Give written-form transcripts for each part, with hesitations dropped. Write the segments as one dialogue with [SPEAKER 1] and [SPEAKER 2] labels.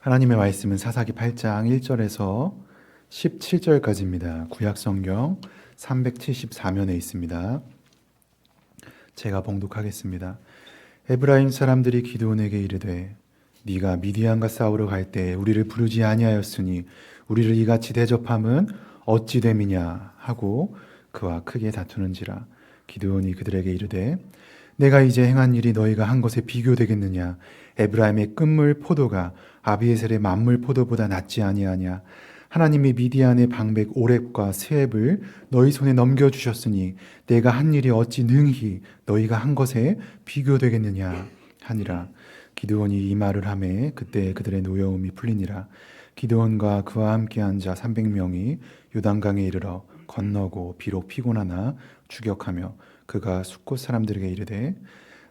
[SPEAKER 1] 하나님의 말씀은 사사기 8장 1절에서 17절까지입니다. 구약성경 374면에 있습니다. 제가 봉독하겠습니다. 에브라임 사람들이 기드온에게 이르되 네가 미디안과 싸우러 갈 때 우리를 부르지 아니하였으니 우리를 이같이 대접함은 어찌 됨이냐 하고 그와 크게 다투는지라. 기드온이 그들에게 이르되 내가 이제 행한 일이 너희가 한 것에 비교되겠느냐. 에브라임의 끝물 포도가 아비에셀의 만물 포도보다 낫지 아니하냐. 하나님이 미디안의 방백 오렙과 스앱을 너희 손에 넘겨주셨으니 내가 한 일이 어찌 능히 너희가 한 것에 비교되겠느냐 하니라. 기드온이 이 말을 하매 그때 그들의 노여움이 풀리니라. 기드온과 그와 함께 앉아 300명이 요단강에 이르러 건너고 비록 피곤하나 추격하며 그가 숫곳 사람들에게 이르되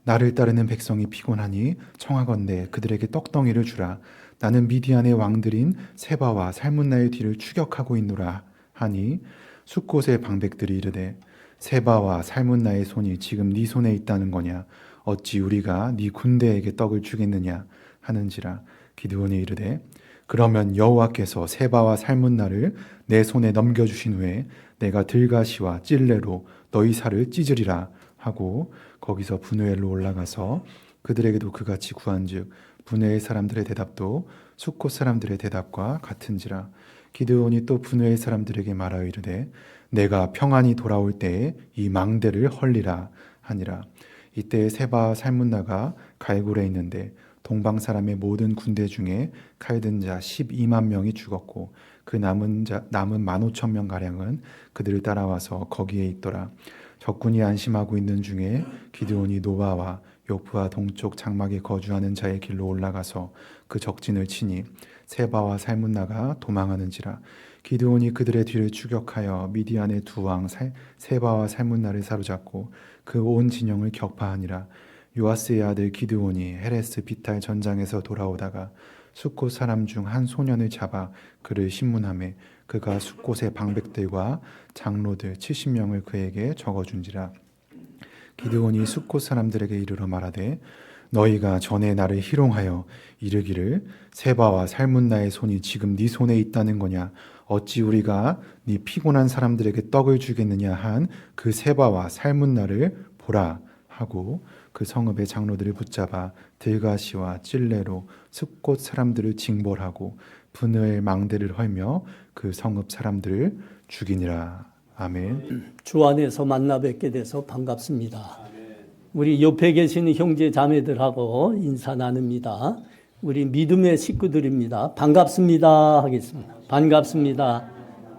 [SPEAKER 1] 나를 따르는 백성이 피곤하니 청하건대 그들에게 떡덩이를 주라. 나는 미디안의 왕들인 세바와 살문나의 뒤를 추격하고 있노라 하니 숫곳의 방백들이 이르되 세바와 살문나의 손이 지금 네 손에 있다는 거냐. 어찌 우리가 네 군대에게 떡을 주겠느냐 하는지라. 기드온이 이르되 그러면 여호와께서 세바와 살문나를 내 손에 넘겨주신 후에 내가 들가시와 찔레로 너희 살을 찢으리라 하고 거기서 분우엘로 올라가서 그들에게도 그같이 구한즉 분우엘 사람들의 대답도 숫곳 사람들의 대답과 같은지라. 기드온이 또 분우엘 사람들에게 말하여 이르되 내가 평안히 돌아올 때에 이 망대를 헐리라 하니라. 이때 세바와 살문나가 갈굴에 있는데 동방 사람의 모든 군대 중에 칼든 자 12만 명이 죽었고 그 남은 15,000명 가량은 그들을 따라와서 거기에 있더라. 적군이 안심하고 있는 중에 기드온이 노바와 요프와 동쪽 장막에 거주하는 자의 길로 올라가서 그 적진을 치니 세바와 살문나가 도망하는지라. 기드온이 그들의 뒤를 추격하여 미디안의 두 왕 세바와 살문나를 사로잡고 그 온 진영을 격파하니라. 요아스의 아들 기드온이 헤레스 비탈 전장에서 돌아오다가 숫곳 사람 중 한 소년을 잡아 그를 신문하매 그가 숫곳의 방백들과 장로들 70명을 그에게 적어준지라. 기드온이 숫곳 사람들에게 이르러 말하되 너희가 전에 나를 희롱하여 이르기를 세바와 살문나의 손이 지금 네 손에 있다는 거냐. 어찌 우리가 네 피곤한 사람들에게 떡을 주겠느냐 한 그 세바와 살문나를 보라 하고 그 성읍의 장로들을 붙잡아 들가시와 찔레로 숫곳 사람들을 징벌하고 분우엘 망대를 헐며 그 성읍 사람들을 죽이니라. 아멘.
[SPEAKER 2] 주 안에서 만나 뵙게 돼서 반갑습니다. 우리 옆에 계시는 형제 자매들하고 인사 나눕니다. 우리 믿음의 식구들입니다. 반갑습니다 하겠습니다. 반갑습니다.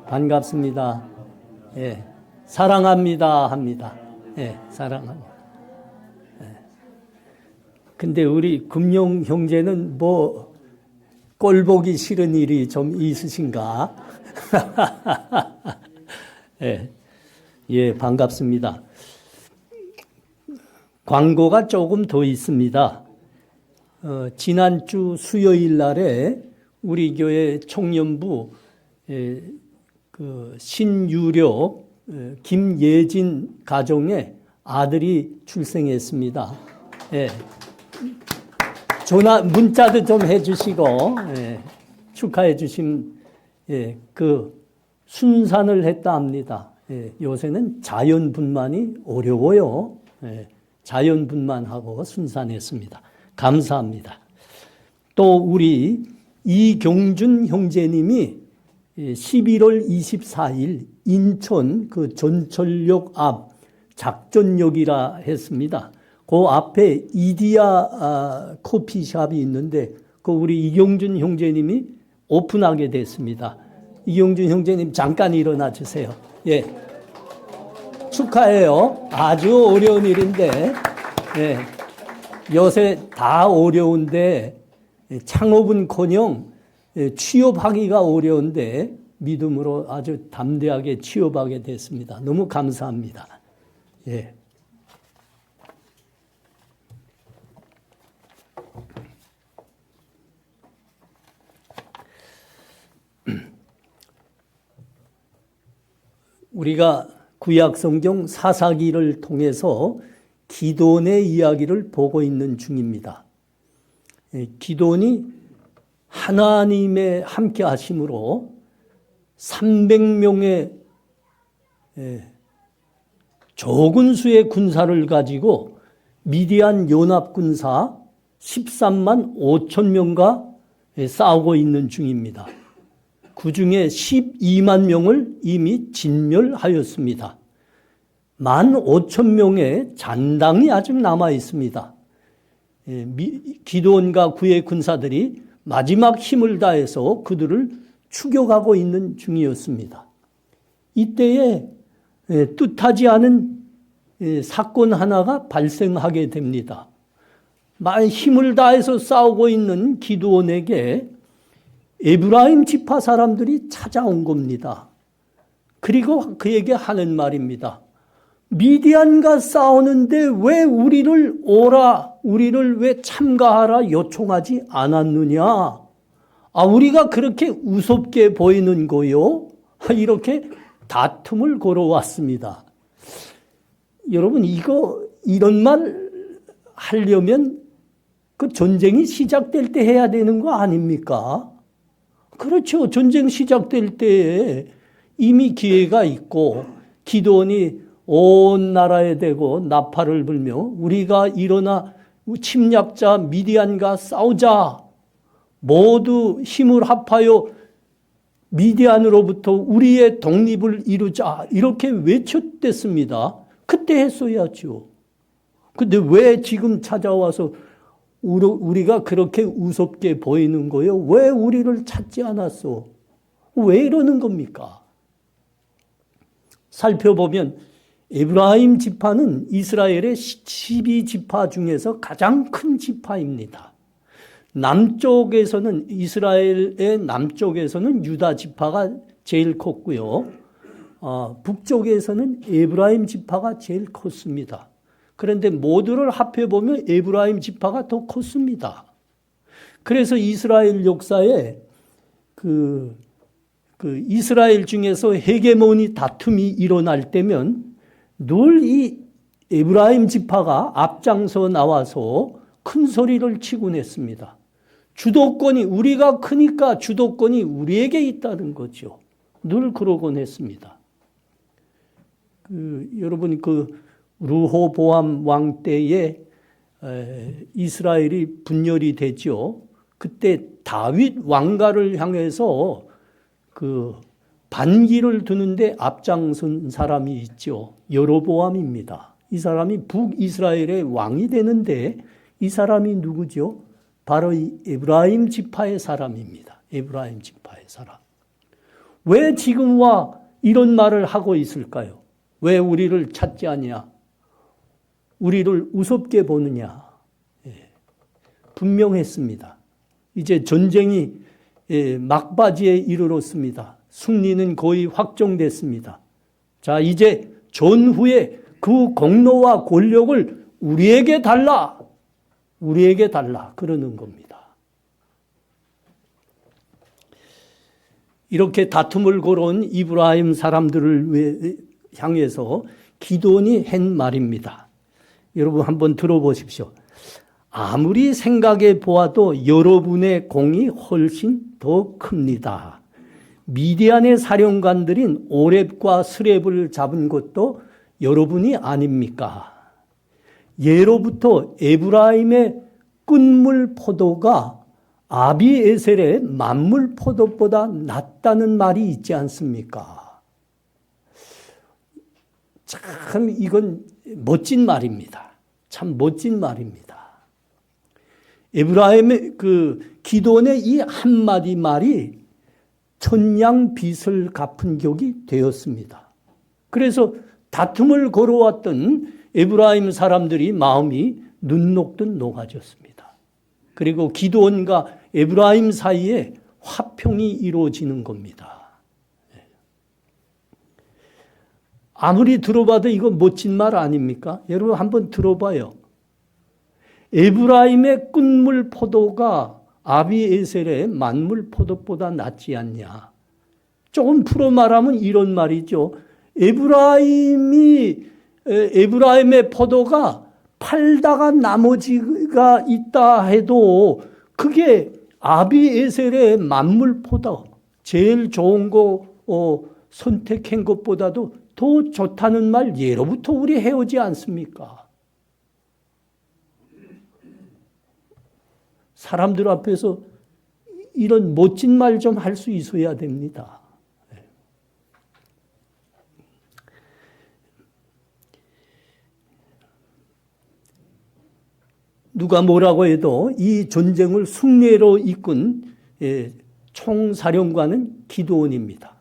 [SPEAKER 2] 반갑습니다. 예, 사랑합니다 합니다. 예, 사랑합니다. 근데 우리 금용 형제는 뭐 꼴보기 싫은 일이 좀 있으신가? 예, 예, 반갑습니다. 광고가 조금 더 있습니다. 지난주 수요일 날에 우리 교회 청년부 그 신유료 김예진 가정에 아들이 출생했습니다. 예. 전화 문자도 좀 해주시고 예, 축하해 주신 그 순산을 했다 합니다. 예, 요새는 자연분만이 어려워요. 예, 자연분만하고 순산했습니다. 감사합니다. 또 우리 이경준 형제님이 11월 24일 인천 그 전철역 앞 작전역이라 했습니다. 그 앞에 이디야 커피숍이 있는데 그 우리 이경준 형제님이 오픈하게 됐습니다. 이경준 형제님 잠깐 일어나 주세요. 예, 축하해요. 아주 어려운 일인데 예, 요새 다 어려운데 창업은커녕 취업하기가 어려운데 믿음으로 아주 담대하게 취업하게 됐습니다. 너무 감사합니다. 예. 우리가 구약성경 사사기를 통해서 기드온의 이야기를 보고 있는 중입니다. 기드온이 하나님의 함께 하심으로 300명의 적은 수의 군사를 가지고 미디안 연합군사 13만 5천 명과 싸우고 있는 중입니다. 그 중에 12만 명을 이미 진멸하였습니다. 15,000명의 잔당이 아직 남아 있습니다. 기드온과 그의 군사들이 마지막 힘을 다해서 그들을 추격하고 있는 중이었습니다. 이때에 뜻하지 않은 사건 하나가 발생하게 됩니다. 힘을 다해서 싸우고 있는 기드온에게 에브라임 지파 사람들이 찾아온 겁니다. 그리고 그에게 하는 말입니다. 미디안과 싸우는데 왜 우리를 오라, 우리를 왜 참가하라 요청하지 않았느냐? 우리가 그렇게 우습게 보이는 거요? 이렇게 다툼을 걸어왔습니다. 여러분, 이런 말 하려면 그 전쟁이 시작될 때 해야 되는 거 아닙니까? 그렇죠. 전쟁 시작될 때에 이미 기회가 있고 기드온이 온 나라에 대고 나팔을 불며 우리가 일어나 침략자 미디안과 싸우자. 모두 힘을 합하여 미디안으로부터 우리의 독립을 이루자. 이렇게 외쳤댔습니다. 그때 했어야죠. 근데 왜 지금 찾아와서 우리가 그렇게 우습게 보이는 거예요? 왜 우리를 찾지 않았어? 왜 이러는 겁니까? 살펴보면 에브라임 지파는 이스라엘의 12지파 중에서 가장 큰 지파입니다. 남쪽에서는 이스라엘의 남쪽에서는 유다 지파가 제일 컸고요. 북쪽에서는 에브라임 지파가 제일 컸습니다. 그런데 모두를 합해보면 에브라임 지파가 더 컸습니다. 그래서 이스라엘 역사에 이스라엘 중에서 헤게모니 다툼이 일어날 때면 늘 이 에브라임 지파가 앞장서 나와서 큰 소리를 치곤 했습니다. 주도권이 우리가 크니까 주도권이 우리에게 있다는 거죠. 늘 그러곤 했습니다. 여러분 르호보암 왕 때에 이스라엘이 분열이 되죠. 그때 다윗 왕가를 향해서 반기를 두는데 앞장선 사람이 있죠. 여로보암입니다. 이 사람이 북이스라엘의 왕이 되는데 이 사람이 누구죠? 바로 이 에브라임 지파의 사람입니다. 에브라임 지파의 사람. 왜 지금 와 이런 말을 하고 있을까요? 왜 우리를 찾지 않냐? 우리를 우습게 보느냐? 분명했습니다. 이제 전쟁이 막바지에 이르렀습니다. 승리는 거의 확정됐습니다. 자, 이제 전후에 그 공로와 권력을 우리에게 달라. 우리에게 달라. 그러는 겁니다. 이렇게 다툼을 걸어온 이브라임 사람들을 향해서 기드온이 한 말입니다. 여러분 한번 들어보십시오. 아무리 생각해 보아도 여러분의 공이 훨씬 더 큽니다. 미디안의 사령관들인 오렙과 스렙을 잡은 것도 여러분이 아닙니까? 예로부터 에브라임의 끈물 포도가 아비에셀의 만물 포도보다 낫다는 말이 있지 않습니까? 참 이건 멋진 말입니다. 참 멋진 말입니다. 에브라임의 기드온의 이 한마디 말이 천냥 빚을 갚은 격이 되었습니다. 그래서 다툼을 걸어왔던 에브라임 사람들이 마음이 눈 녹듯 녹아졌습니다. 그리고 기드온과 에브라임 사이에 화평이 이루어지는 겁니다. 아무리 들어봐도 이거 멋진 말 아닙니까? 여러분 한번 들어봐요. 에브라임의 끈물 포도가 아비에셀의 만물 포도보다 낫지 않냐. 조금 풀어 말하면 이런 말이죠. 에브라임의 포도가 팔다가 나머지가 있다 해도 그게 아비에셀의 만물보다 제일 좋은 거 선택한 것보다도 더 좋다는 말 예로부터 우리 해오지 않습니까? 사람들 앞에서 이런 멋진 말 좀 할 수 있어야 됩니다. 누가 뭐라고 해도 이 전쟁을 승리로 이끈 총사령관은 기드온입니다.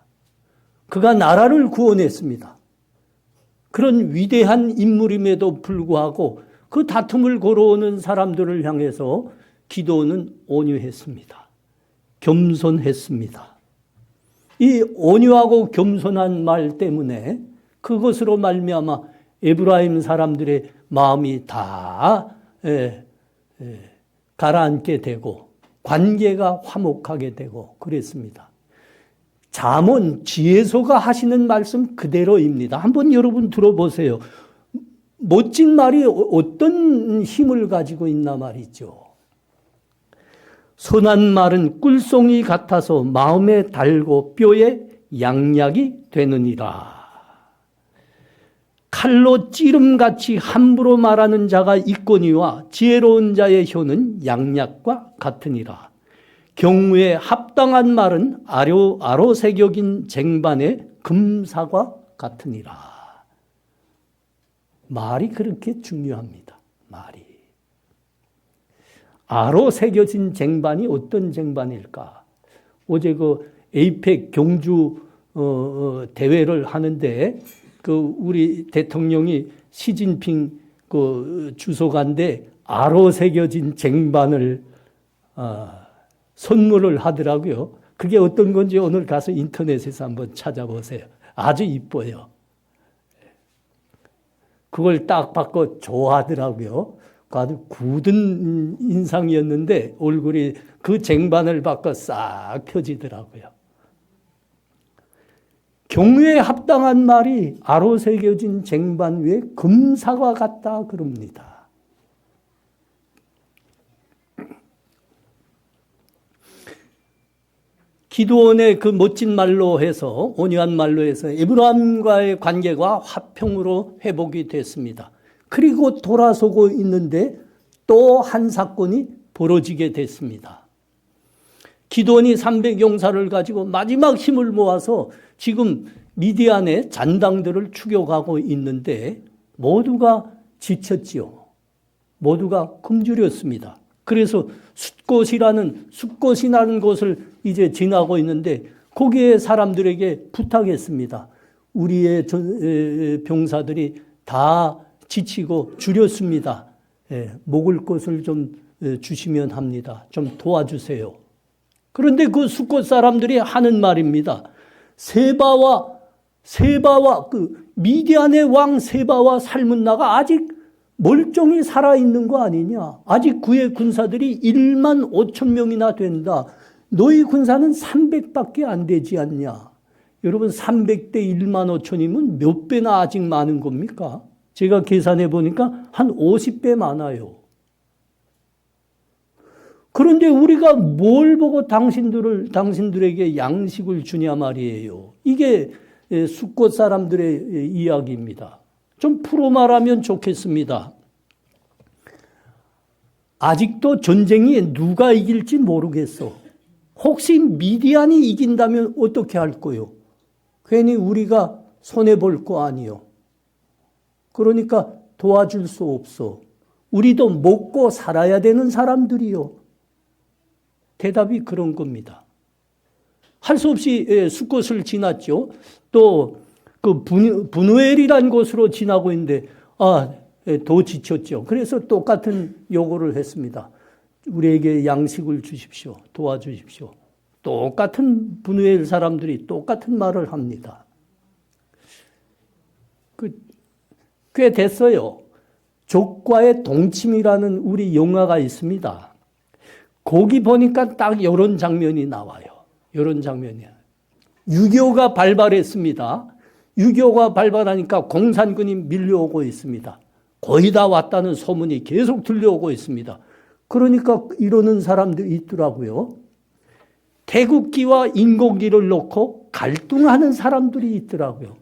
[SPEAKER 2] 그가 나라를 구원했습니다. 그런 위대한 인물임에도 불구하고 그 다툼을 걸어오는 사람들을 향해서 기드온은 온유했습니다. 겸손했습니다. 이 온유하고 겸손한 말 때문에 그것으로 말미암아 에브라임 사람들의 마음이 다 가라앉게 되고 관계가 화목하게 되고 그랬습니다. 잠언 지혜소가 하시는 말씀 그대로입니다. 한번 여러분 들어보세요. 멋진 말이 어떤 힘을 가지고 있나 말이죠. 선한 말은 꿀송이 같아서 마음에 달고 뼈에 양약이 되느니라. 칼로 찌름같이 함부로 말하는 자가 있거니와 지혜로운 자의 혀는 양약과 같으니라. 경우에 합당한 말은 아로새겨긴 쟁반의 금사과 같으니라. 말이 그렇게 중요합니다. 말이. 아로새겨진 쟁반이 어떤 쟁반일까? 어제 그 에이펙 경주 대회를 하는데 그 우리 대통령이 시진핑 그 주석한테 아로새겨진 쟁반을 선물을 하더라고요. 그게 어떤 건지 오늘 가서 인터넷에서 한번 찾아보세요. 아주 이뻐요. 그걸 딱 받고 좋아하더라고요. 아주 굳은 인상이었는데 얼굴이 그 쟁반을 받고 싹 펴지더라고요. 경우에 합당한 말이 아로새겨진 쟁반 위에 금사과 같다 그럽니다. 기드온의 그 멋진 말로 해서 온유한 말로 해서 에브라임과의 관계가 화평으로 회복이 됐습니다. 그리고 돌아서고 있는데 또 한 사건이 벌어지게 됐습니다. 기드온이 300용사를 가지고 마지막 힘을 모아서 지금 미디안의 잔당들을 추격하고 있는데 모두가 지쳤지요. 모두가 굶주렸습니다. 그래서 숫곳이라는 곳을 이제 지나고 있는데 거기에 사람들에게 부탁했습니다. 우리의 병사들이 다 지치고 줄였습니다. 먹을 것을 좀 주시면 합니다. 좀 도와주세요. 그런데 그 숫곳 사람들이 하는 말입니다. 세바와 그 미디안의 왕 세바와 살문나가 아직 멀쩡히 살아있는 거 아니냐. 아직 그의 군사들이 1만 5천 명이나 된다. 너희 군사는 300밖에 안 되지 않냐. 여러분 300대 1만 5천이면 몇 배나 아직 많은 겁니까? 제가 계산해 보니까 한 50배 많아요. 그런데 우리가 뭘 보고 당신들에게 양식을 주냐 말이에요. 이게 숫곳 사람들의 이야기입니다. 좀 풀어 말하면 좋겠습니다. 아직도 전쟁이 누가 이길지 모르겠어. 혹시 미디안이 이긴다면 어떻게 할 거요? 괜히 우리가 손해볼 거 아니요. 그러니까 도와줄 수 없어. 우리도 먹고 살아야 되는 사람들이요. 대답이 그런 겁니다. 할 수 없이 숫곳을 지났죠. 또 그 분우엘이라는 곳으로 지나고 있는데 더 지쳤죠. 그래서 똑같은 요구를 했습니다. 우리에게 양식을 주십시오. 도와주십시오. 똑같은 분우엘 사람들이 똑같은 말을 합니다. 꽤 됐어요. 적과의 동침이라는 우리 영화가 있습니다. 거기 보니까 딱 이런 장면이 나와요. 이런 장면이야. 유교가 발발했습니다. 유교가 발발하니까 공산군이 밀려오고 있습니다. 거의 다 왔다는 소문이 계속 들려오고 있습니다. 그러니까 이러는 사람들이 있더라고요. 태극기와 인공기를 놓고 갈등하는 사람들이 있더라고요.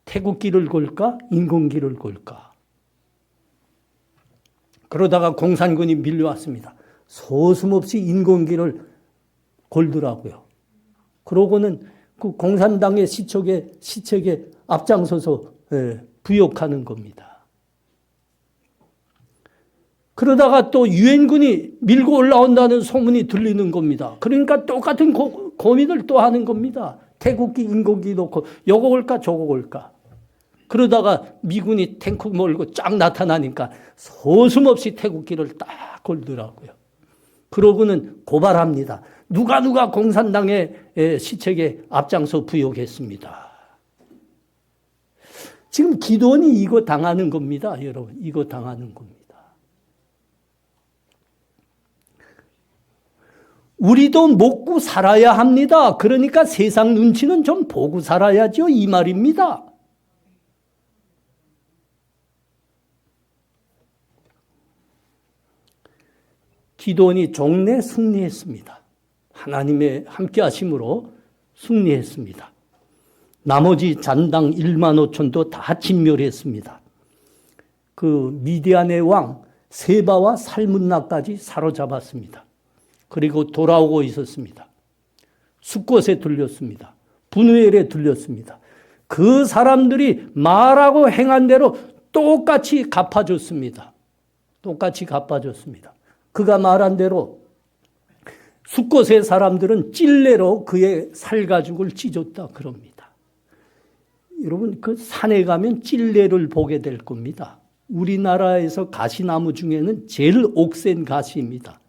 [SPEAKER 2] 태극기를 걸까? 인공기를 걸까? 그러다가 공산군이 밀려왔습니다. 소슴없이 인공기를 걸더라고요. 그러고는 그 공산당의 시책에 앞장서서 부역하는 겁니다. 그러다가 또 유엔군이 밀고 올라온다는 소문이 들리는 겁니다. 그러니까 똑같은 고민을 또 하는 겁니다. 태극기, 인공기 놓고 요거 걸까 저거 걸까. 그러다가 미군이 탱크 몰고 쫙 나타나니까 서슴없이 태극기를 딱 걸더라고요. 그러고는 고발합니다. 누가 공산당의 시책에 앞장서 부역했습니다. 지금 기도원이 이거 당하는 겁니다. 여러분, 이거 당하는 겁니다. 우리도 먹고 살아야 합니다. 그러니까 세상 눈치는 좀 보고 살아야죠. 이 말입니다. 기도원이 종래 승리했습니다. 하나님의 함께 하심으로 승리했습니다. 나머지 잔당 1만 5천도 다 진멸했습니다. 그 미디안의 왕 세바와 살문나까지 사로잡았습니다. 그리고 돌아오고 있었습니다. 숫곳에 들렸습니다. 분우엘에 들렸습니다. 그 사람들이 말하고 행한 대로 똑같이 갚아줬습니다. 똑같이 갚아줬습니다. 그가 말한 대로 숫곳의 사람들은 찔레로 그의 살가죽을 찢었다 그럽니다. 여러분, 그 산에 가면 찔레를 보게 될 겁니다. 우리나라에서 가시나무 중에는 제일 옥센 가시입니다.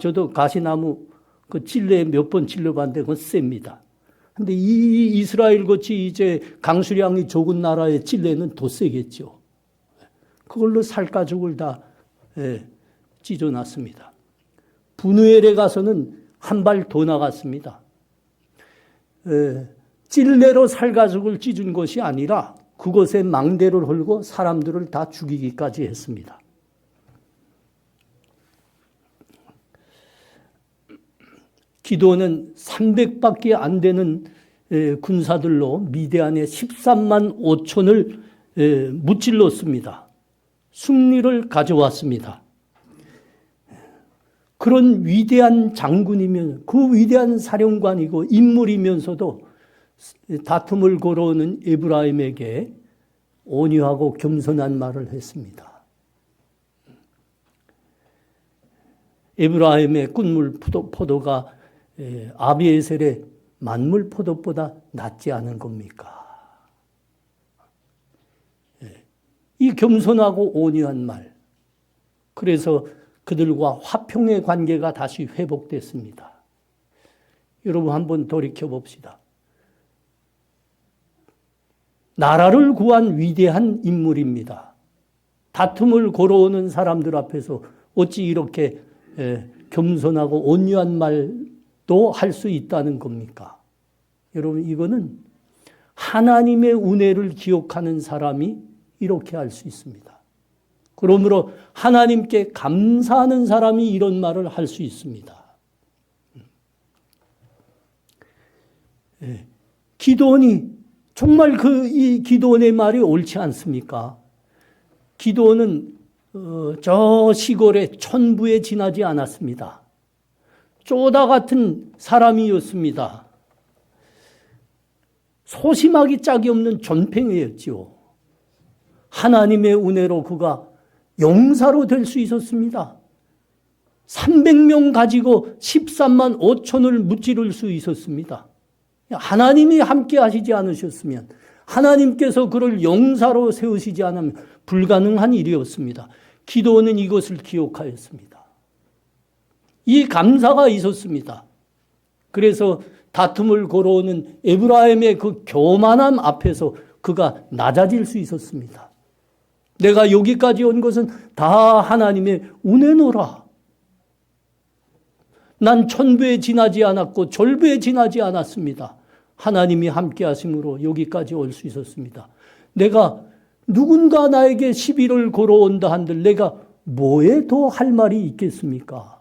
[SPEAKER 2] 저도 가시나무 그 찔레 몇 번 찔러봤는데 그건 셉니다. 근데 이 이스라엘 같이 이제 강수량이 적은 나라의 찔레는 더 세겠죠. 그걸로 살가죽을 다 찢어놨습니다. 분우엘에 가서는 한 발 더 나갔습니다. 찔레로 살가죽을 찢은 것이 아니라 그곳에 망대를 헐고 사람들을 다 죽이기까지 했습니다. 기도는 300밖에 안 되는 군사들로 미디안의 13만 5천을 무찔렀습니다. 승리를 가져왔습니다. 그런 위대한 장군이면 그 위대한 사령관이고 인물이면서도 다툼을 걸어오는 에브라임에게 온유하고 겸손한 말을 했습니다. 에브라임의 꿀물 포도가 아비에셀의 만물 포도보다 낫지 않은 겁니까? 이 겸손하고 온유한 말. 그래서 그들과 화평의 관계가 다시 회복됐습니다. 여러분 한번 돌이켜 봅시다. 나라를 구한 위대한 인물입니다. 다툼을 걸어오는 사람들 앞에서 어찌 이렇게 겸손하고 온유한 말도 할 수 있다는 겁니까? 여러분 이거는 하나님의 은혜를 기억하는 사람이 이렇게 할 수 있습니다. 그러므로 하나님께 감사하는 사람이 이런 말을 할 수 있습니다. 기도원이 정말 이 기도원의 말이 옳지 않습니까? 기도원은 저 시골의 천부에 지나지 않았습니다. 쪼다 같은 사람이었습니다. 소심하기 짝이 없는 존팽이였지요. 하나님의 은혜로 그가 용사로 될 수 있었습니다. 300명 가지고 13만 5천을 무찌를 수 있었습니다. 하나님이 함께 하시지 않으셨으면, 하나님께서 그를 용사로 세우시지 않으면 불가능한 일이었습니다. 기도원은 이것을 기억하였습니다. 이 감사가 있었습니다. 그래서 다툼을 걸어오는 에브라임의 그 교만함 앞에서 그가 낮아질 수 있었습니다. 내가 여기까지 온 것은 다 하나님의 은혜노라. 난 천부에 지나지 않았고 절부에 지나지 않았습니다. 하나님이 함께 하심으로 여기까지 올 수 있었습니다. 내가 누군가 나에게 시비를 걸어온다 한들 내가 뭐에 더 할 말이 있겠습니까?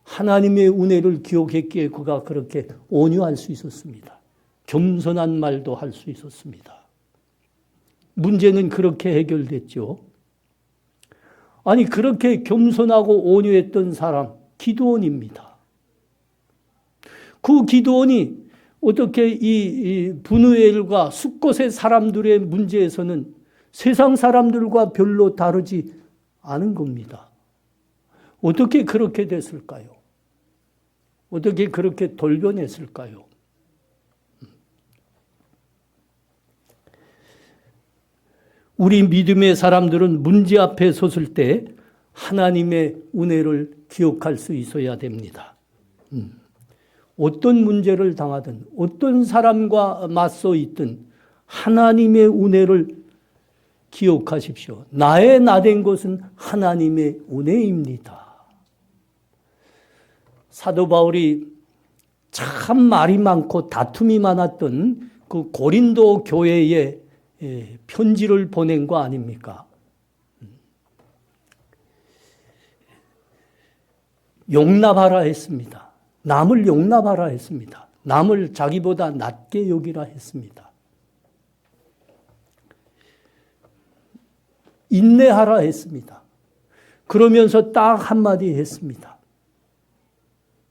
[SPEAKER 2] 하나님의 은혜를 기억했기에 그가 그렇게 온유할 수 있었습니다. 겸손한 말도 할 수 있었습니다. 문제는 그렇게 해결됐죠. 아니, 그렇게 겸손하고 온유했던 사람, 기드온입니다. 그 기드온이 어떻게 이 브누엘과 숫곳의 사람들의 문제에서는 세상 사람들과 별로 다르지 않은 겁니다. 어떻게 그렇게 됐을까요? 어떻게 그렇게 돌변했을까요? 우리 믿음의 사람들은 문제 앞에 섰을 때 하나님의 은혜를 기억할 수 있어야 됩니다. 어떤 문제를 당하든 어떤 사람과 맞서 있든 하나님의 은혜를 기억하십시오. 나의 나된 것은 하나님의 은혜입니다. 사도 바울이 참 말이 많고 다툼이 많았던 그 고린도 교회에 편지를 보낸 거 아닙니까? 용납하라 했습니다. 남을 용납하라 했습니다. 남을 자기보다 낮게 여기라 했습니다. 인내하라 했습니다. 그러면서 딱 한마디 했습니다.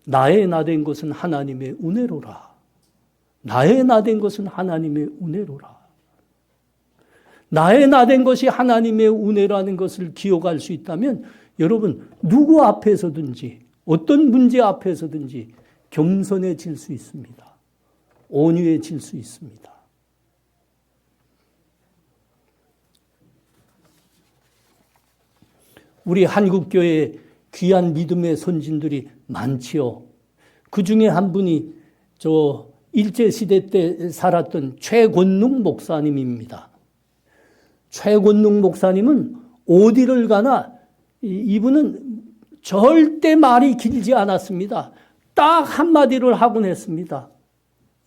[SPEAKER 2] 나의 나된 것은 하나님의 은혜로라. 나의 나된 것은 하나님의 은혜로라. 나의 나된 것이 하나님의 은혜라는 것을 기억할 수 있다면 여러분 누구 앞에서든지 어떤 문제 앞에서든지 겸손해질 수 있습니다. 온유해질 수 있습니다. 우리 한국교회에 귀한 믿음의 선진들이 많지요. 그 중에 한 분이 일제시대 때 살았던 최권능 목사님입니다. 최권능 목사님은 어디를 가나 이분은 절대 말이 길지 않았습니다. 딱 한마디를 하곤 했습니다.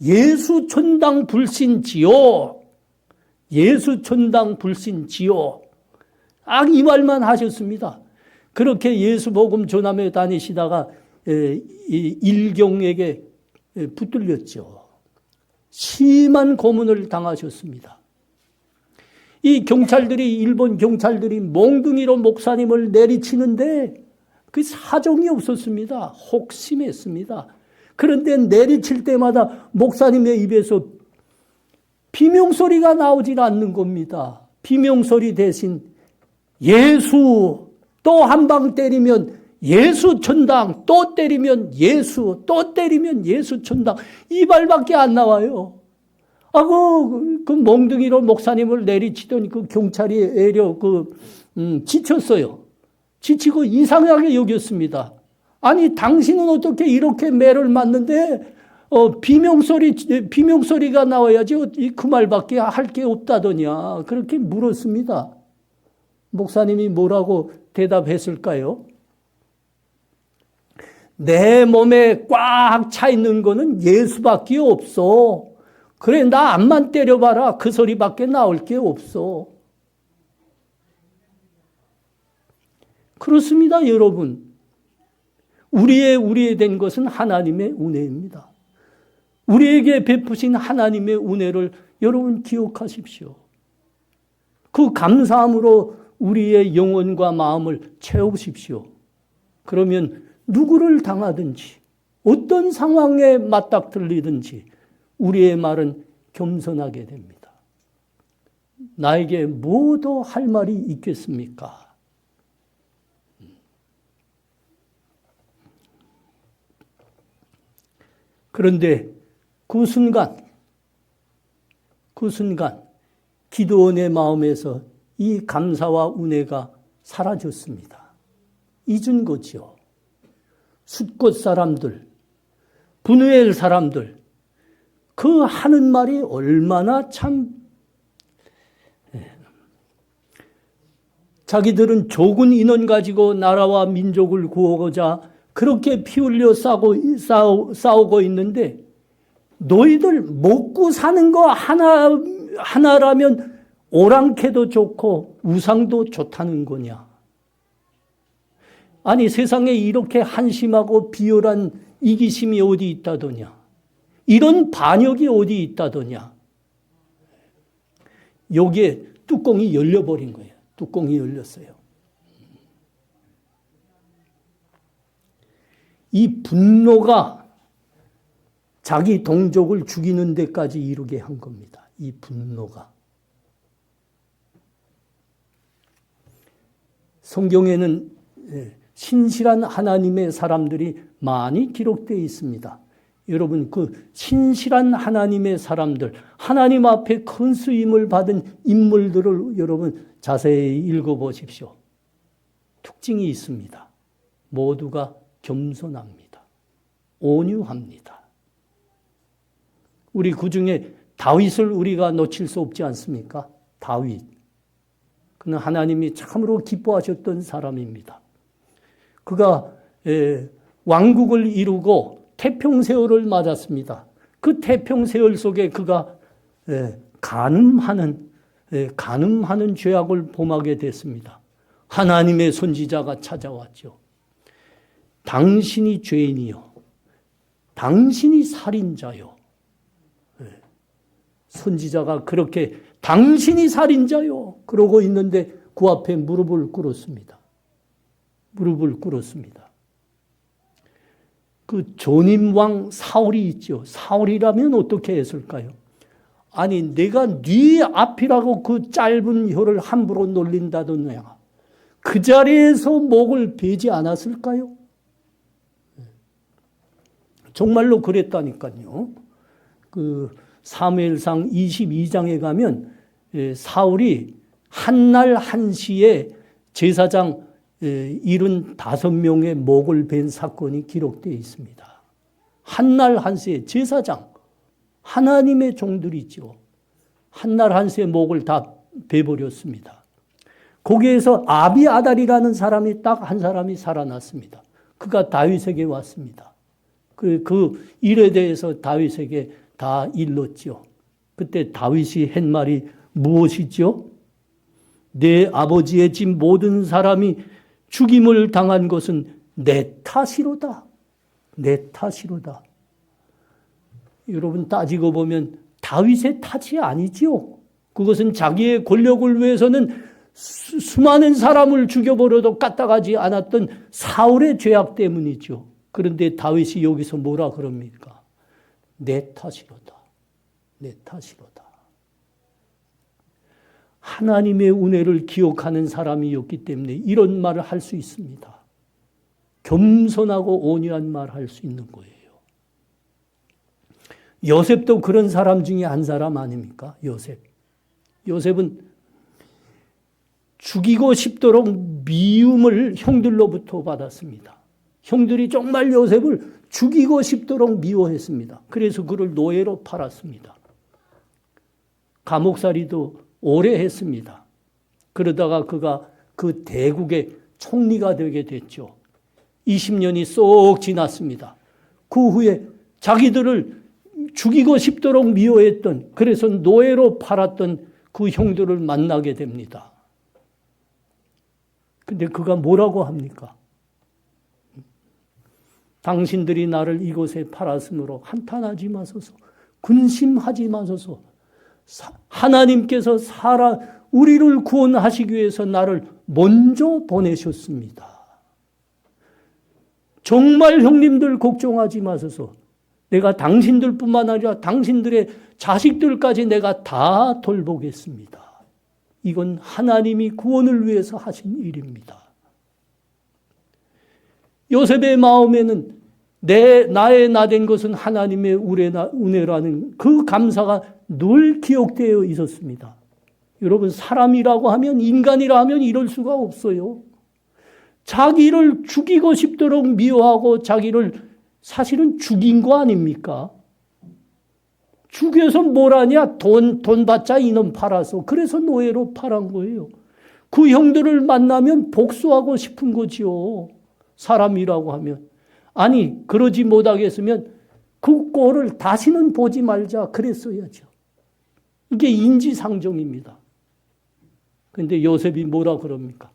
[SPEAKER 2] 예수천당 불신지요. 예수천당 불신지요. 딱 이 말만 하셨습니다. 그렇게 예수복음 전하며 다니시다가 일경에게 붙들렸죠. 심한 고문을 당하셨습니다. 이 경찰들이, 일본 경찰들이 몽둥이로 목사님을 내리치는데 그 사정이 없었습니다. 혹심했습니다. 그런데 내리칠 때마다 목사님의 입에서 비명소리가 나오질 않는 겁니다. 비명소리 대신 예수, 또 한 방 때리면 예수 천당, 또 때리면 예수, 또 때리면 예수 천당, 이 말밖에 안 나와요. 그 몽둥이로 목사님을 내리치던 그 경찰이 애려 지쳤어요. 지치고 이상하게 여겼습니다. 아니, 당신은 어떻게 이렇게 매를 맞는데 비명소리가 나와야지 그 말밖에 할 게 없다더냐. 그렇게 물었습니다. 목사님이 뭐라고 대답했을까요? 내 몸에 꽉 차 있는 거는 예수밖에 없어. 그래, 나 암만 때려봐라. 그 소리밖에 나올 게 없어. 그렇습니다, 여러분. 우리의 된 것은 하나님의 은혜입니다. 우리에게 베푸신 하나님의 은혜를 여러분 기억하십시오. 그 감사함으로 우리의 영혼과 마음을 채우십시오. 그러면 누구를 당하든지 어떤 상황에 맞닥뜨리든지 우리의 말은 겸손하게 됩니다. 나에게 뭐 더 할 말이 있겠습니까? 그런데 그 순간 기드온의 마음에서 이 감사와 은혜가 사라졌습니다. 잊은 거지요. 숫곳 사람들, 브누엘 사람들, 그 하는 말이 얼마나 참, 자기들은 적은 인원 가지고 나라와 민족을 구하고자 그렇게 피 흘려 싸우고 있는데 너희들 먹고 사는 거 하나라면 오랑캐도 좋고 우상도 좋다는 거냐. 아니 세상에 이렇게 한심하고 비열한 이기심이 어디 있다더냐. 이런 반역이 어디 있다더냐. 여기에 뚜껑이 열려버린 거예요. 뚜껑이 열렸어요. 이 분노가 자기 동족을 죽이는 데까지 이르게 한 겁니다. 이 분노가. 성경에는 신실한 하나님의 사람들이 많이 기록되어 있습니다. 여러분, 그 신실한 하나님의 사람들, 하나님 앞에 큰 쓰임을 받은 인물들을 여러분 자세히 읽어보십시오. 특징이 있습니다. 모두가 겸손합니다. 온유합니다. 우리 그중에 다윗을 우리가 놓칠 수 없지 않습니까? 다윗. 그는 하나님이 참으로 기뻐하셨던 사람입니다. 그가 왕국을 이루고 태평세월을 맞았습니다. 그 태평세월 속에 그가 간음하는 죄악을 범하게 됐습니다. 하나님의 선지자가 찾아왔죠. 당신이 죄인이요. 당신이 살인자요. 선지자가 그렇게 당신이 살인자요. 그러고 있는데 그 앞에 무릎을 꿇었습니다. 무릎을 꿇었습니다. 그 조님왕 사울이 있죠. 사울이라면 어떻게 했을까요? 아니 내가 네 앞이라고 그 짧은 혀를 함부로 놀린다더냐. 그 자리에서 목을 베지 않았을까요? 정말로 그랬다니까요. 그 사무엘상 22장에 가면 사울이 한날 한시에 제사장 75명의 목을 벤 사건이 기록되어 있습니다. 한날 한시에 제사장, 하나님의 종들이죠. 한날 한시에 목을 다 베버렸습니다. 거기에서 아비아달이라는 사람이 딱 한 사람이 살아났습니다. 그가 다윗에게 왔습니다. 그 일에 대해서 다윗에게 다 일렀죠. 그때 다윗이 한 말이 무엇이죠? 내 아버지의 집 모든 사람이 죽임을 당한 것은 내 탓이로다. 내 탓이로다. 여러분 따지고 보면 다윗의 탓이 아니지요. 그것은 자기의 권력을 위해서는 수많은 사람을 죽여버려도 까딱하지 않았던 사울의 죄악 때문이죠. 그런데 다윗이 여기서 뭐라 그럽니까? 내 탓이로다. 내 탓이로다. 하나님의 은혜를 기억하는 사람이었기 때문에 이런 말을 할 수 있습니다. 겸손하고 온유한 말을 할 수 있는 거예요. 요셉도 그런 사람 중에 한 사람 아닙니까? 요셉은 죽이고 싶도록 미움을 형들로부터 받았습니다. 형들이 정말 요셉을 죽이고 싶도록 미워했습니다. 그래서 그를 노예로 팔았습니다. 감옥살이도 오래 했습니다. 그러다가 그가 그 대국의 총리가 되게 됐죠. 20년이 쏙 지났습니다. 그 후에 자기들을 죽이고 싶도록 미워했던, 그래서 노예로 팔았던 그 형들을 만나게 됩니다. 근데 그가 뭐라고 합니까? 당신들이 나를 이곳에 팔았으므로 한탄하지 마소서, 근심하지 마소서. 하나님께서 우리를 구원하시기 위해서 나를 먼저 보내셨습니다. 정말 형님들 걱정하지 마소서. 내가 당신들뿐만 아니라 당신들의 자식들까지 내가 다 돌보겠습니다. 이건 하나님이 구원을 위해서 하신 일입니다. 요셉의 마음에는 나의 나된 것은 하나님의 은혜라는 그 감사가 늘 기억되어 있었습니다. 여러분, 사람이라고 하면, 인간이라 하면 이럴 수가 없어요. 자기를 죽이고 싶도록 미워하고 자기를 사실은 죽인 거 아닙니까? 죽여서 뭘 하냐? 돈 받자 이놈 팔아서. 그래서 노예로 팔은 거예요. 그 형들을 만나면 복수하고 싶은 거지요. 사람이라고 하면. 아니, 그러지 못하겠으면 그 꼴을 다시는 보지 말자 그랬어야죠. 이게 인지상정입니다. 그런데 요셉이 뭐라 그럽니까?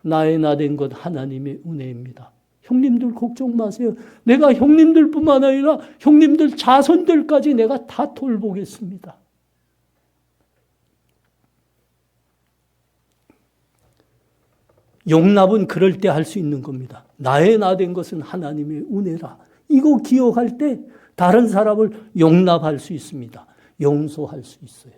[SPEAKER 2] 나의 나된 것 하나님의 은혜입니다. 형님들 걱정 마세요. 내가 형님들뿐만 아니라 형님들 자손들까지 내가 다 돌보겠습니다. 용납은 그럴 때 할 수 있는 겁니다. 나의 나된 것은 하나님의 은혜라. 이거 기억할 때 다른 사람을 용납할 수 있습니다. 용서할 수 있어요.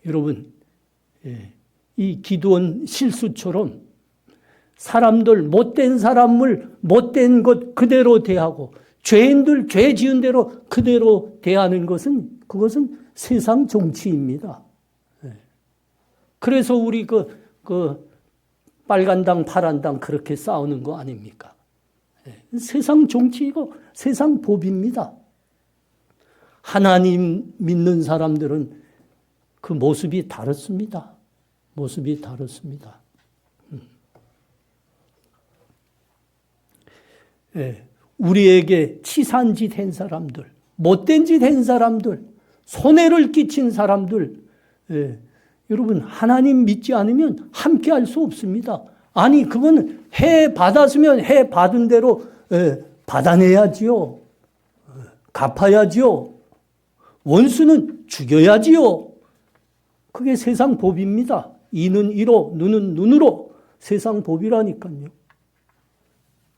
[SPEAKER 2] 여러분, 이 기도원 실수처럼 사람들, 못된 사람을 못된 것 그대로 대하고 죄인들 죄 지은 대로 그대로 대하는 것은 그것은 세상 정치입니다. 그래서 우리 그 빨간당 파란당 그렇게 싸우는 거 아닙니까? 세상 정치이고 세상 법입니다. 하나님 믿는 사람들은 그 모습이 다릅니다. 모습이 다릅니다. 우리에게 치사한 짓 한 사람들, 못된 짓 한 사람들, 손해를 끼친 사람들, 여러분 하나님 믿지 않으면 함께 할 수 없습니다. 아니 그건 해 받았으면 해 받은 대로 받아내야지요. 갚아야지요. 원수는 죽여야지요. 그게 세상 법입니다. 이는 이로 눈은 눈으로 세상 법이라니까요.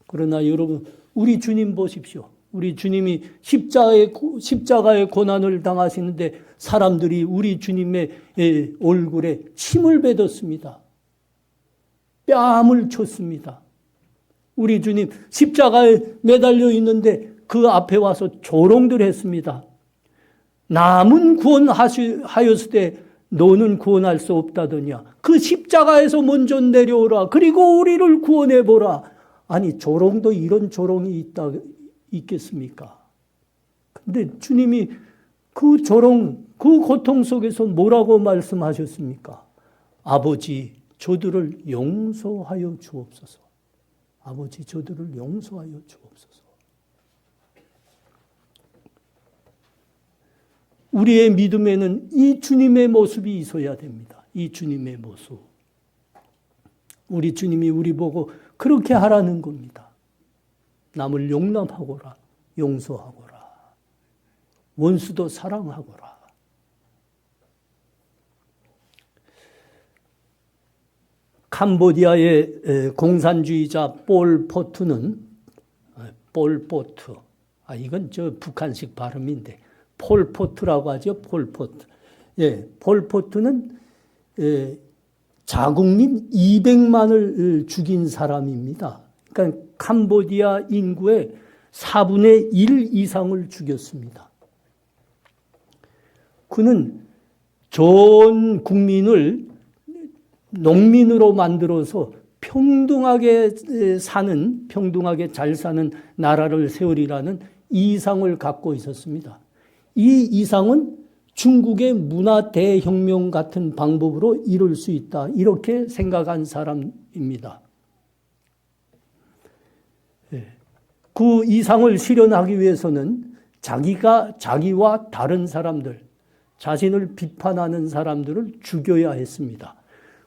[SPEAKER 2] 그러나 여러분 우리 주님 보십시오. 우리 주님이 십자가의 고난을 당하시는데 사람들이 우리 주님의 얼굴에 침을 뱉었습니다. 뺨을 쳤습니다. 우리 주님 십자가에 매달려 있는데 그 앞에 와서 조롱들 했습니다. 남은 구원하였으되 너는 구원할 수 없다더냐. 그 십자가에서 먼저 내려오라. 그리고 우리를 구원해보라. 아니 조롱도 이런 조롱이 있겠습니까? 근데 주님이 그 조롱, 그 고통 속에서 뭐라고 말씀하셨습니까? 아버지, 저들을 용서하여 주옵소서. 아버지, 저들을 용서하여 주옵소서. 우리의 믿음에는 이 주님의 모습이 있어야 됩니다. 이 주님의 모습. 우리 주님이 우리 보고 그렇게 하라는 겁니다. 남을 용납하거라, 용서하거라, 원수도 사랑하거라. 캄보디아의 공산주의자 폴포트는 이건 저 북한식 발음인데 폴포트라고 하죠. 폴포트. 폴포트는 자국민 200만을 죽인 사람입니다. 그러니까 캄보디아 인구의 4분의 1 이상을 죽였습니다. 그는 전 국민을 농민으로 만들어서 평등하게 잘 사는 나라를 세우리라는 이상을 갖고 있었습니다. 이 이상은 중국의 문화 대혁명 같은 방법으로 이룰 수 있다. 이렇게 생각한 사람입니다. 그 이상을 실현하기 위해서는 자기와 다른 사람들, 자신을 비판하는 사람들을 죽여야 했습니다.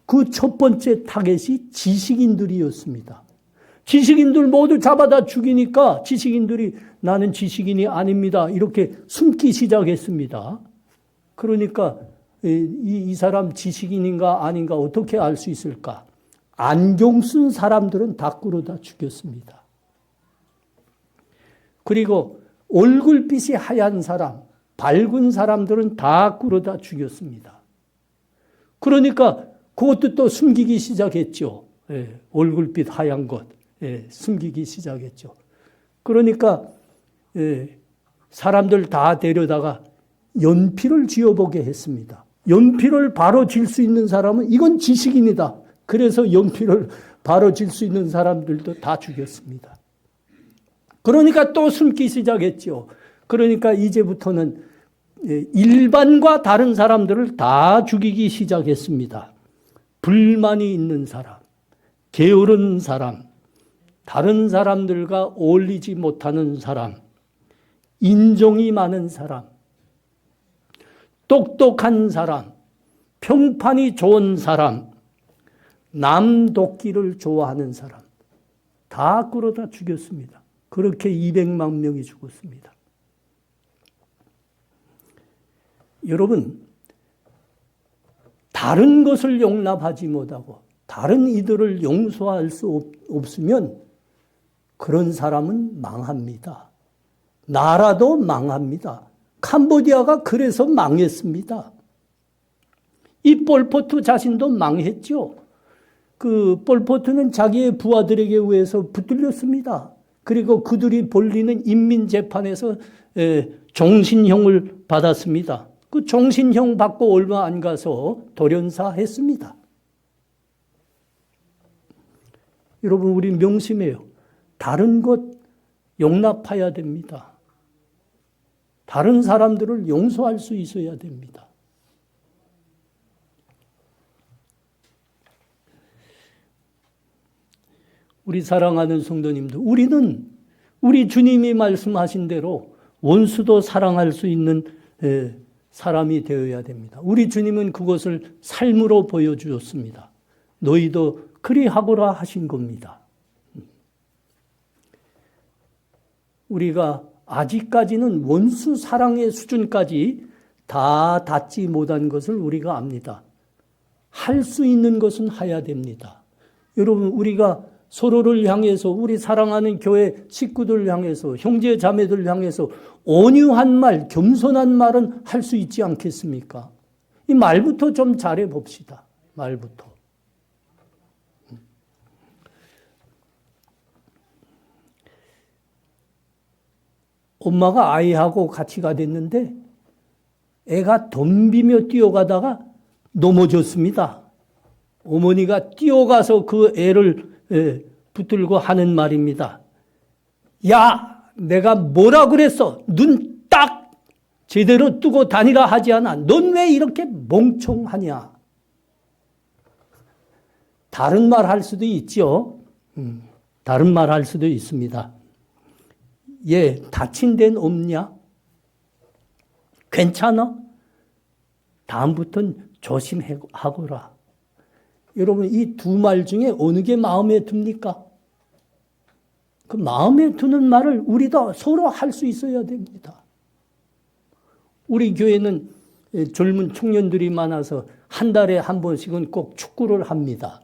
[SPEAKER 2] 그 첫 번째 타겟이 지식인들이었습니다. 지식인들 모두 잡아다 죽이니까 지식인들이 나는 지식인이 아닙니다. 이렇게 숨기 시작했습니다. 그러니까 이 사람 지식인인가 아닌가 어떻게 알 수 있을까? 안경 쓴 사람들은 다 끌어다 죽였습니다. 그리고 얼굴빛이 하얀 사람, 밝은 사람들은 다 끌어다 죽였습니다. 그러니까 그것도 또 숨기기 시작했죠. 얼굴빛 하얀 것 숨기기 시작했죠. 그러니까 사람들 다 데려다가 연필을 쥐어보게 했습니다. 연필을 바로 쥘 수 있는 사람은 이건 지식인이다. 그래서 연필을 바로 쥘 수 있는 사람들도 다 죽였습니다. 그러니까 또 숨기 시작했죠. 그러니까 이제부터는 일반과 다른 사람들을 다 죽이기 시작했습니다. 불만이 있는 사람, 게으른 사람, 다른 사람들과 어울리지 못하는 사람, 인정이 많은 사람, 똑똑한 사람, 평판이 좋은 사람, 남 돕기를 좋아하는 사람 다 끌어다 죽였습니다. 그렇게 200만 명이 죽었습니다. 여러분, 다른 것을 용납하지 못하고 다른 이들을 용서할 수 없으면 그런 사람은 망합니다. 나라도 망합니다. 캄보디아가 그래서 망했습니다. 이 폴포트 자신도 망했죠. 그 폴포트는 자기의 부하들에게 의해서 붙들렸습니다. 그리고 그들이 벌리는 인민재판에서 종신형을 받았습니다. 그 종신형 받고 얼마 안 가서 돌연사했습니다. 여러분, 우리 명심해요. 다른 것 용납해야 됩니다. 다른 사람들을 용서할 수 있어야 됩니다. 우리 사랑하는 성도님들, 우리는 우리 주님이 말씀하신 대로 원수도 사랑할 수 있는 사람이 되어야 됩니다. 우리 주님은 그것을 삶으로 보여주었습니다. 너희도 그리하거라 하신 겁니다. 우리가 아직까지는 원수 사랑의 수준까지 다 닿지 못한 것을 우리가 압니다. 할 수 있는 것은 해야 됩니다. 여러분, 우리가 서로를 향해서, 우리 사랑하는 교회 식구들 향해서, 형제 자매들 향해서 온유한 말, 겸손한 말은 할 수 있지 않겠습니까? 이 말부터 좀 잘해 봅시다. 말부터. 엄마가 아이하고 같이 가댔는데 애가 덤비며 뛰어가다가 넘어졌습니다. 어머니가 뛰어가서 그 애를 붙들고 하는 말입니다. 야, 내가 뭐라 그랬어? 눈 딱 제대로 뜨고 다니라 하지 않아? 넌 왜 이렇게 멍청하냐? 다른 말 할 수도 있죠. 다른 말 할 수도 있습니다. 얘 다친 데는 없냐? 괜찮아? 다음부터는 조심하거라. 여러분, 이 두 말 중에 어느 게 마음에 듭니까? 그 마음에 드는 말을 우리도 서로 할 수 있어야 됩니다. 우리 교회는 젊은 청년들이 많아서 한 달에 한 번씩은 꼭 축구를 합니다.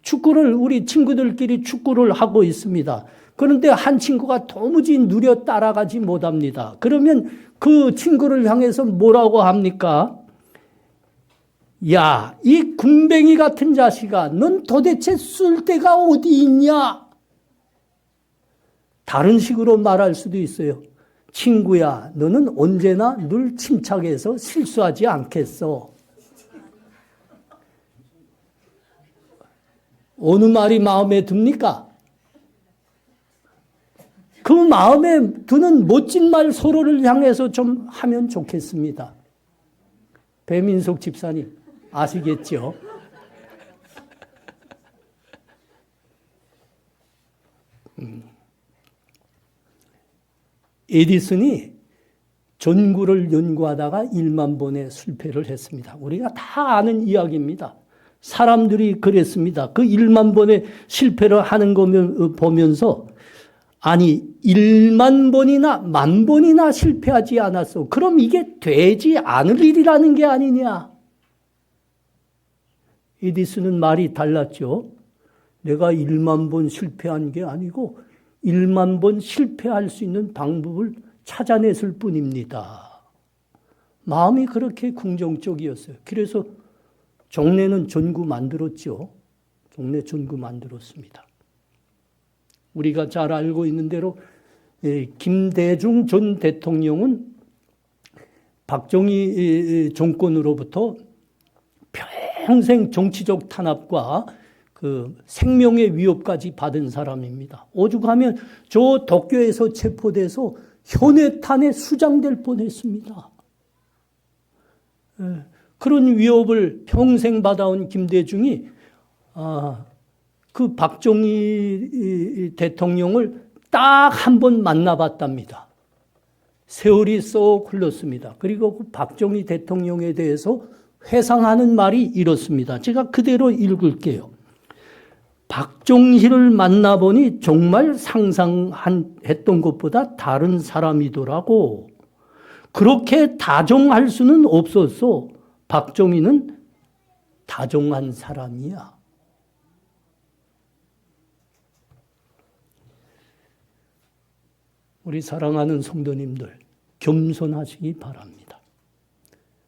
[SPEAKER 2] 축구를 우리 친구들끼리 축구를 하고 있습니다. 그런데 한 친구가 도무지 누려 따라가지 못합니다. 그러면 그 친구를 향해서 뭐라고 합니까? 야, 이 군뱅이 같은 자식아, 넌 도대체 쓸 데가 어디 있냐? 다른 식으로 말할 수도 있어요. 친구야, 너는 언제나 늘 침착해서 실수하지 않겠어. 어느 말이 마음에 듭니까? 그 마음에 드는 멋진 말 서로를 향해서 좀 하면 좋겠습니다. 배민석 집사님 아시겠죠? 에디슨이 전구를 연구하다가 1만 번의 실패를 했습니다. 우리가 다 아는 이야기입니다. 사람들이 그랬습니다. 그 1만 번의 실패를 하는 거 보면서 아니 1만 번이나 10,000번이나 실패하지 않았어. 그럼 이게 되지 않을 일이라는 게 아니냐. 에디슨은 말이 달랐죠. 내가 1만 번 실패한 게 아니고 1만 번 실패할 수 있는 방법을 찾아냈을 뿐입니다. 마음이 그렇게 긍정적이었어요. 그래서 종래는 전구 만들었죠. 종래 전구 만들었습니다. 우리가 잘 알고 있는 대로 김대중 전 대통령은 박정희 정권으로부터 평생 정치적 탄압과 그 생명의 위협까지 받은 사람입니다. 오죽하면 저 도쿄에서 체포돼서 현해탄에 수장될 뻔했습니다. 그런 위협을 평생 받아온 김대중이 그 박정희 대통령을 딱 한 번 만나봤답니다. 세월이 쏙 흘렀습니다. 그리고 그 박정희 대통령에 대해서 회상하는 말이 이렇습니다. 제가 그대로 읽을게요. 박종희를 만나보니 정말 상상했던 것보다 다른 사람이더라고. 그렇게 다정할 수는 없었어. 박종희는 다정한 사람이야. 우리 사랑하는 성도님들, 겸손하시기 바랍니다.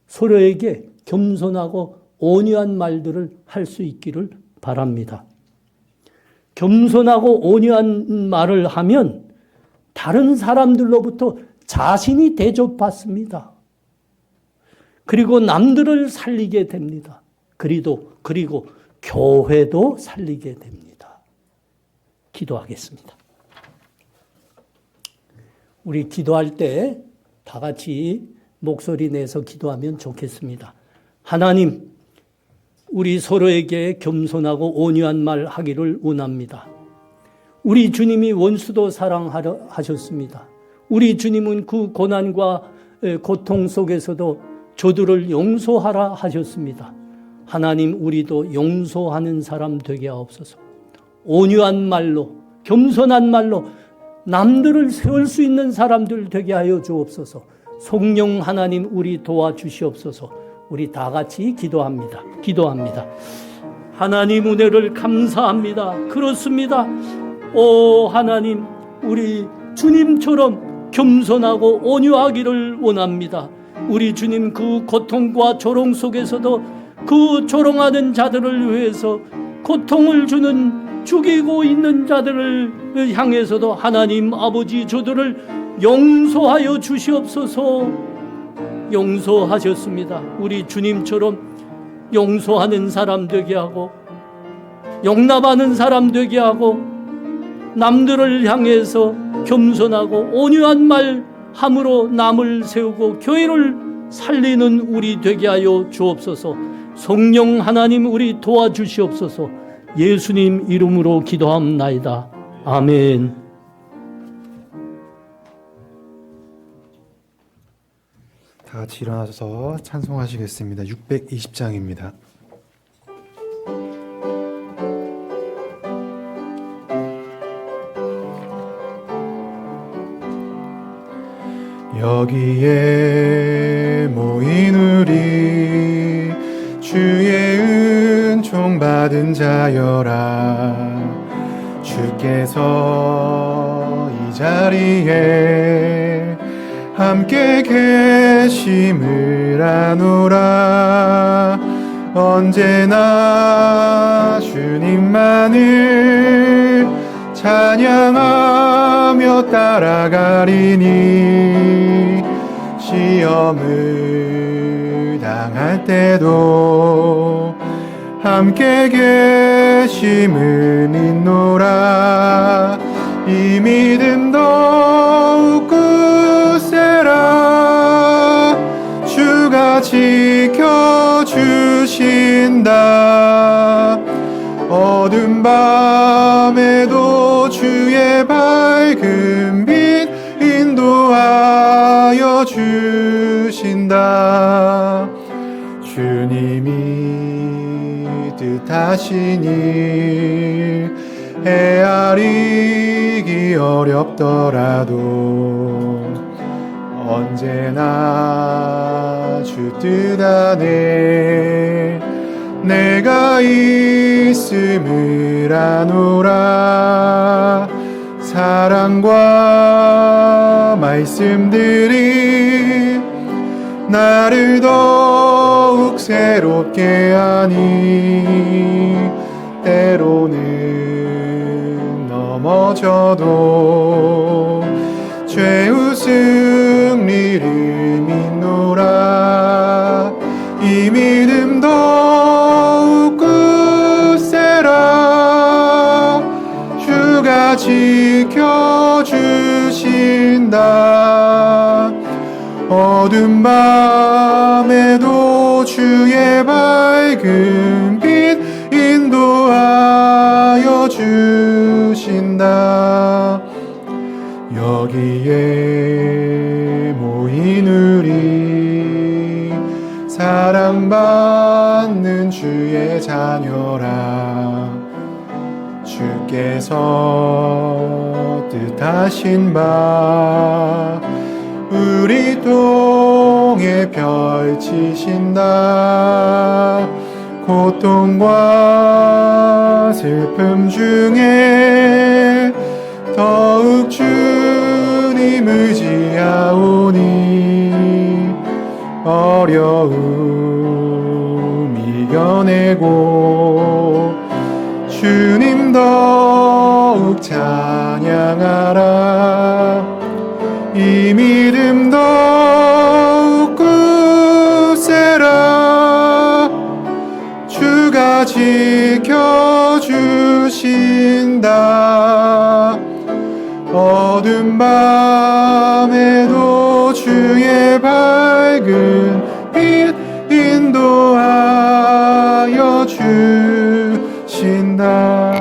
[SPEAKER 2] 서로에게 겸손하고 온유한 말들을 할 수 있기를 바랍니다. 겸손하고 온유한 말을 하면 다른 사람들로부터 자신이 대접받습니다. 그리고 남들을 살리게 됩니다. 그리고 교회도 살리게 됩니다. 기도하겠습니다. 우리 기도할 때 다 같이 목소리 내서 기도하면 좋겠습니다. 하나님, 우리 서로에게 겸손하고 온유한 말 하기를 원합니다. 우리 주님이 원수도 사랑하려 하셨습니다. 우리 주님은 그 고난과 고통 속에서도 저들을 용서하라 하셨습니다. 하나님, 우리도 용서하는 사람 되게 하옵소서. 온유한 말로, 겸손한 말로 남들을 세울 수 있는 사람들 되게 하여 주옵소서. 성령 하나님, 우리 도와주시옵소서. 우리 다 같이 기도합니다. 하나님 은혜를 감사합니다. 그렇습니다. 오 하나님, 우리 주님처럼 겸손하고 온유하기를 원합니다. 우리 주님 그 고통과 조롱 속에서도 그 조롱하는 자들을 위해서 고통을 죽이고 있는 자들을 향해서도 하나님 아버지 저들을 용서하여 주시옵소서. 용서하셨습니다. 우리 주님처럼 용서하는 사람 되게 하고 용납하는 사람 되게 하고 남들을 향해서 겸손하고 온유한 말 함으로 남을 세우고 교회를 살리는 우리 되게 하여 주옵소서. 성령 하나님 우리 도와주시옵소서. 예수님 이름으로 기도합나이다. 아멘.
[SPEAKER 1] 다 같이 일어나서 찬송하시겠습니다. 620장입니다. 여기에 모인 우리 주의 은총 받은 자여라. 주께서 이 자리에 함께 계심을 아노라. 언제나 주님만을 찬양하며 따라가리니 시험을 당할 때도 함께 계심을 믿노라. 이 믿음 더욱 굳세라. 주가 지켜주신다. 어두운 밤에도 주의 밝은 빛 인도하여 주신다. 주님이 뜻하신 일 헤아리기 어렵더라도 언제나 주 뜻 안에 내가 있음을 아노라. 사랑과 말씀들이 나를 더욱 새롭게 하니 때로는 넘어져도 죄의 승리를 믿노라. 이 믿음 더욱 굳세라. 주가 지켜주신다. 어두운 밤에도 주의 밝은 빛 인도하여 주신다. 여기에 모인 우리 사랑받는 주의 자녀라. 주께서 뜻하신 바 우리 통해 펼치신다. 고통과 슬픔 중에 더욱 주님 의지하오니 어려움 이겨내고 주님 더욱 찬양하라. 이 믿음 더욱 굳세라. 주가 지켜주신다. 어두운 밤에도 주의 밝은 빛 인도하여 주신다.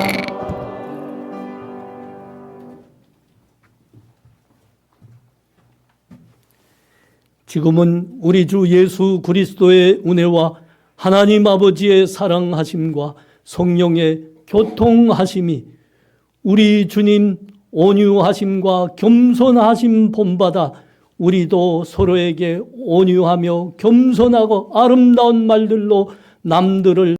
[SPEAKER 2] 지금은 우리 주 예수 그리스도의 은혜와 하나님 아버지의 사랑하심과 성령의 교통하심이 우리 주님 온유하심과 겸손하심 본받아 우리도 서로에게 온유하며 겸손하고 아름다운 말들로 남들을